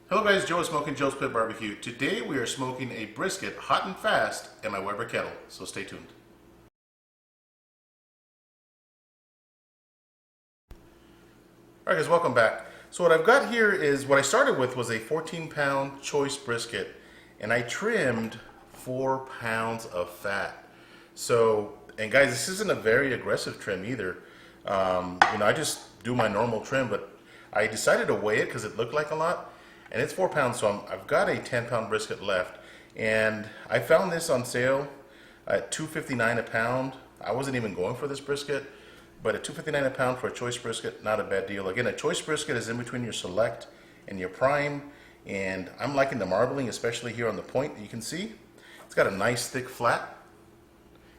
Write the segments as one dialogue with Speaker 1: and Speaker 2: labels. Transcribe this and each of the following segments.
Speaker 1: Hello guys, Joe with Smokin Joe's Pit Barbecue. Today we are smoking a brisket hot and fast in my Weber Kettle, so stay tuned. Alright guys, welcome back. So what I've got here is, what I started with was a 14-pound choice brisket, and I trimmed 4 pounds of fat. So, and guys, this isn't a very aggressive trim either. I just do my normal trim, but I decided to weigh it because it looked like a lot. And it's 4 pounds, so I've got a 10-pound brisket left. And I found this on sale at $2.59 a pound. I wasn't even going for this brisket, but at $2.59 a pound for a choice brisket, not a bad deal. Again, a choice brisket is in between your select and your prime, and I'm liking the marbling, especially here on the point that you can see. It's got a nice thick flat,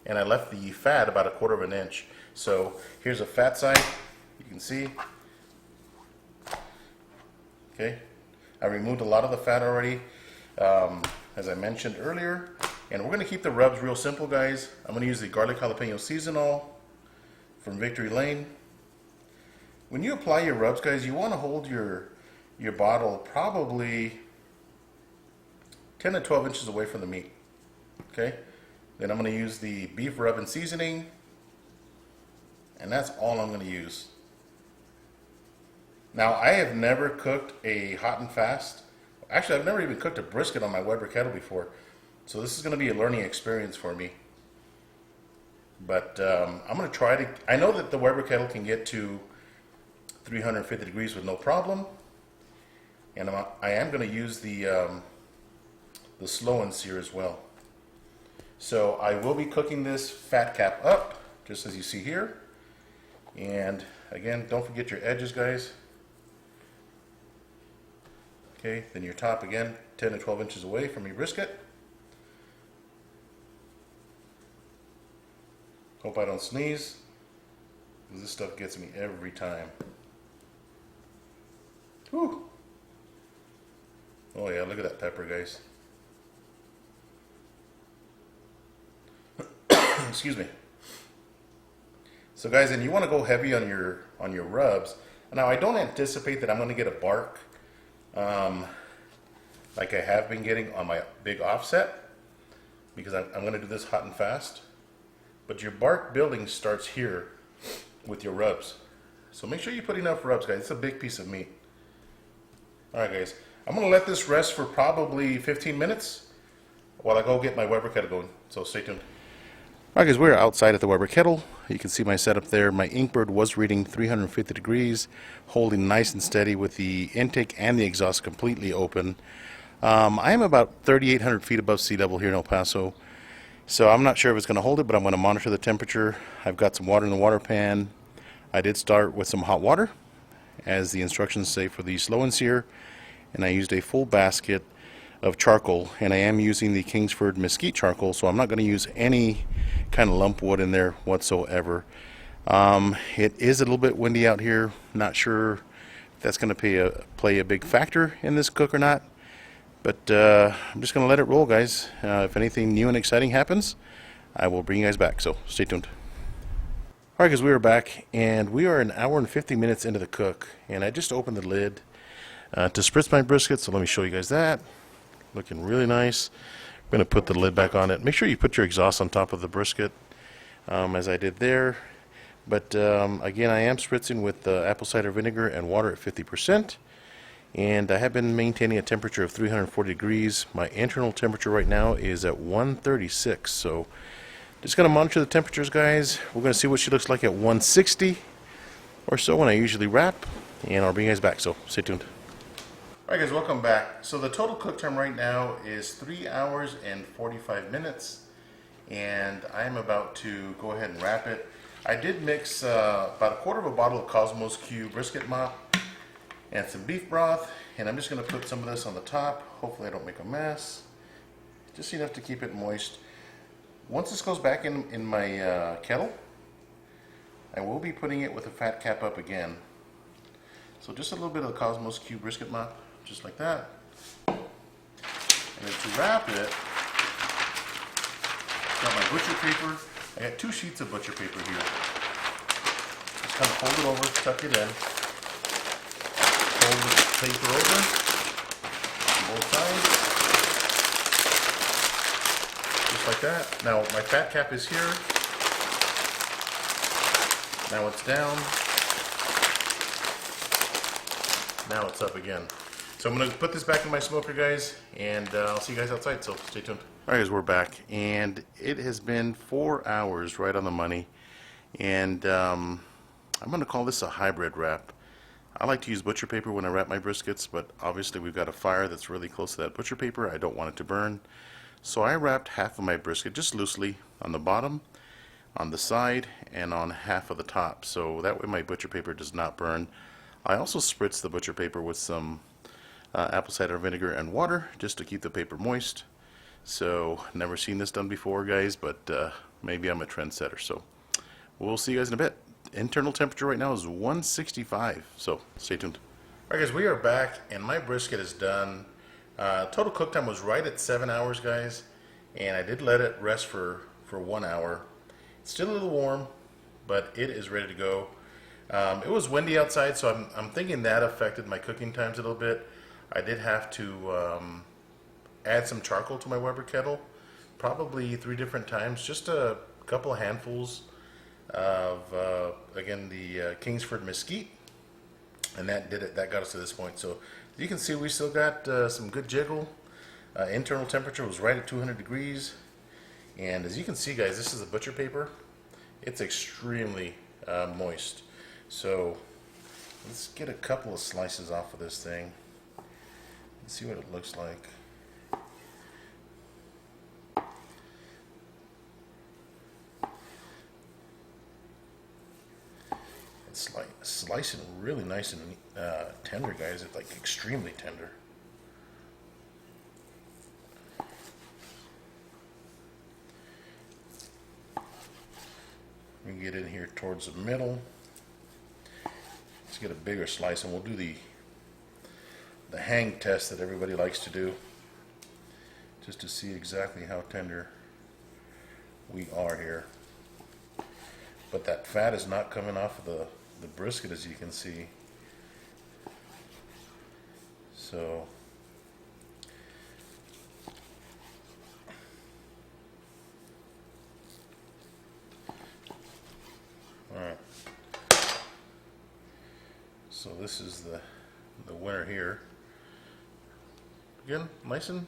Speaker 1: and I left the fat about 1/4 inch. So here's a fat side, you can see. Okay. I removed a lot of the fat already, as I mentioned earlier, and we're going to keep the rubs real simple, guys. I'm going to use the garlic jalapeno seasonal from Victory Lane. When you apply your rubs, guys, you want to hold your bottle probably 10 to 12 inches away from the meat. Okay, then I'm going to use the beef rub and seasoning, and that's all I'm going to use. Now, I have never cooked a hot and fast. Actually, I've never even cooked a brisket on my Weber Kettle before. So this is going to be a learning experience for me. But I'm going to try to... I know that the Weber Kettle can get to 350 degrees with no problem. And I am going to use the slow and sear as well. So I will be cooking this fat cap up, just as you see here. And again, don't forget your edges, guys. Okay, then your top again, 10 to 12 inches away from your brisket. Hope I don't sneeze, because this stuff gets me every time. Whew. Oh yeah, look at that pepper, guys. Excuse me. So guys, and you want to go heavy on your rubs. Now I don't anticipate that I'm going to get a bark like I have been getting on my big offset, because I'm going to do this hot and fast. But your bark building starts here with your rubs. So make sure you put enough rubs, guys. It's a big piece of meat. Alright guys, I'm going to let this rest for probably 15 minutes while I go get my Weber Kettle going. So stay tuned. Alright guys, we're outside at the Weber Kettle. You can see my setup there. My Inkbird was reading 350 degrees, holding nice and steady with the intake and the exhaust completely open. I am about 3,800 feet above sea level here in El Paso, so I'm not sure if it's going to hold it, but I'm going to monitor the temperature. I've got some water in the water pan. I did start with some hot water, as the instructions say for the slow and sear, and I used a full basket of charcoal, and I am using the Kingsford mesquite charcoal, so I'm not going to use any kind of lump wood in there whatsoever. It is a little bit windy out here. Not sure if that's going to play a big factor in this cook or not, but I'm just going to let it roll, guys. If anything new and exciting happens, I will bring you guys back, so stay tuned. Alright guys, we are back, and we are an hour and 50 minutes into the cook, and I just opened the lid to spritz my brisket, so let me show you guys that. Looking really nice. I'm going to put the lid back on it. Make sure you put your exhaust on top of the brisket, as I did there. But again, I am spritzing with apple cider vinegar and water at 50%. And I have been maintaining a temperature of 340 degrees. My internal temperature right now is at 136. So just going to monitor the temperatures, guys. We're going to see what she looks like at 160 or so when I usually wrap. And I'll bring you guys back, so stay tuned. Alright guys, welcome back. So the total cook time right now is 3 hours and 45 minutes, and I'm about to go ahead and wrap it. I did mix about 1/4 of a bottle of Cosmos Q brisket mop and some beef broth, and I'm just going to put some of this on the top. Hopefully I don't make a mess. Just enough to keep it moist. Once this goes back in my kettle, I will be putting it with a fat cap up again. So just a little bit of the Cosmos Q brisket mop. Just like that. And then to wrap it, got my butcher paper. I got 2 sheets of butcher paper here. Just kind of fold it over, tuck it in, fold the paper over, both sides. Just like that. Now my fat cap is here. Now it's down. Now it's up again. So I'm going to put this back in my smoker, guys, and I'll see you guys outside, so stay tuned. Alright guys, we're back, and it has been 4 hours right on the money, and I'm going to call this a hybrid wrap. I like to use butcher paper when I wrap my briskets, but obviously we've got a fire that's really close to that butcher paper. I don't want it to burn. So I wrapped half of my brisket just loosely on the bottom, on the side, and on half of the top, so that way my butcher paper does not burn. I also spritz the butcher paper with some apple cider vinegar and water just to keep the paper moist. So never seen this done before, guys, but maybe I'm a trendsetter. So we'll see you guys in a bit. Internal temperature right now is 165, so stay tuned. Alright guys, we are back and my brisket is done. Total cook time was right at 7 hours, guys, and I did let it rest for 1 hour. It's still a little warm, but it is ready to go. It was windy outside, so I'm thinking that affected my cooking times a little bit. I did have to add some charcoal to my Weber Kettle, probably 3 different times, just a couple of handfuls of, again, the Kingsford mesquite, and that did it. That got us to this point. So you can see we still got some good jiggle. Internal temperature was right at 200 degrees, and as you can see, guys, this is a butcher paper. It's extremely moist. So let's get a couple of slices off of this thing and see what it looks like. It's like slicing really nice and tender, guys. It's like extremely tender. We can get in here towards the middle. Let's get a bigger slice, and we'll do the hang test that everybody likes to do, just to see exactly how tender we are here. But that fat is not coming off of the brisket, as you can see. So alright. So this is the winner here. Again, nice and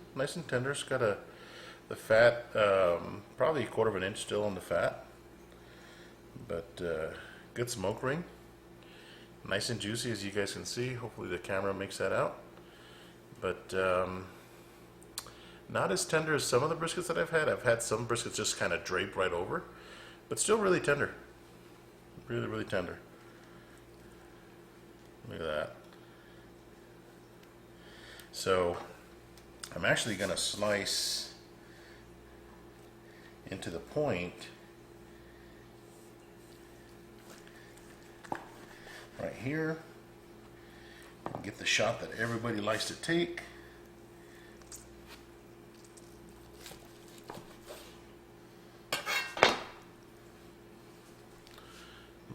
Speaker 1: tender. It's got the fat, probably 1/4 of an inch still on the fat, but good smoke ring. Nice and juicy, as you guys can see. Hopefully the camera makes that out. But not as tender as some of the briskets that I've had. I've had some briskets just kind of drape right over, but still really tender. Really, really tender. Look at that. So I'm actually going to slice into the point right here and get the shot that everybody likes to take.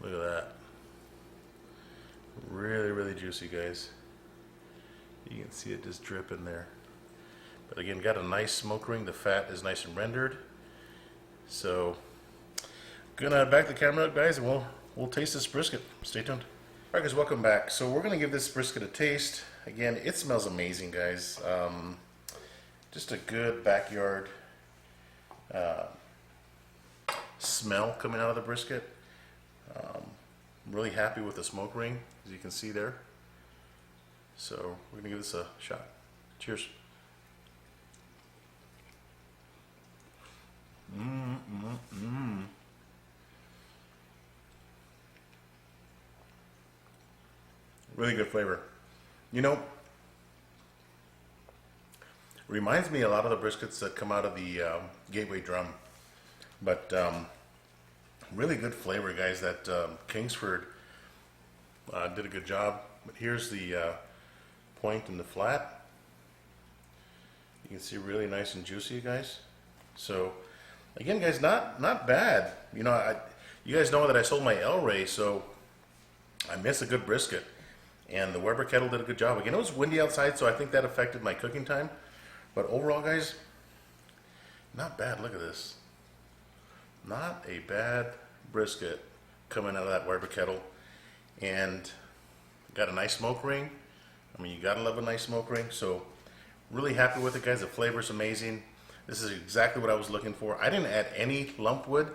Speaker 1: Look at that. Really, really juicy, guys. You can see it just dripping there. But again, got a nice smoke ring. The fat is nice and rendered. So, gonna back the camera up, guys, and we'll taste this brisket. Stay tuned. Alright guys, welcome back. So we're gonna give this brisket a taste. Again, it smells amazing, guys. Just a good backyard smell coming out of the brisket. I'm really happy with the smoke ring, as you can see there. So we're gonna give this a shot. Cheers. Really good flavor. You know, reminds me a lot of the briskets that come out of the Gateway drum. But really good flavor, guys. That Kingsford did a good job. But here's the point and the flat. You can see really nice and juicy, guys. So again, guys, not bad. You know, you guys know that I sold my El Rey, so I miss a good brisket. And the Weber Kettle did a good job. Again, it was windy outside, so I think that affected my cooking time. But overall, guys, not bad. Look at this. Not a bad brisket coming out of that Weber Kettle. And got a nice smoke ring. I mean, you gotta love a nice smoke ring. So really happy with it, guys. The flavor's amazing. This is exactly what I was looking for. I didn't add any lump wood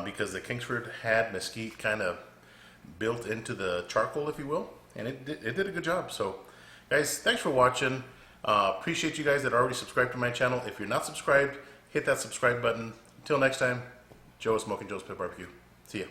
Speaker 1: because the Kingsford had mesquite kind of built into the charcoal, if you will. And it did a good job. So, guys, thanks for watching. Appreciate you guys that are already subscribed to my channel. If you're not subscribed, hit that subscribe button. Until next time, Joe, Smokin Joe's Pit Barbecue. See ya.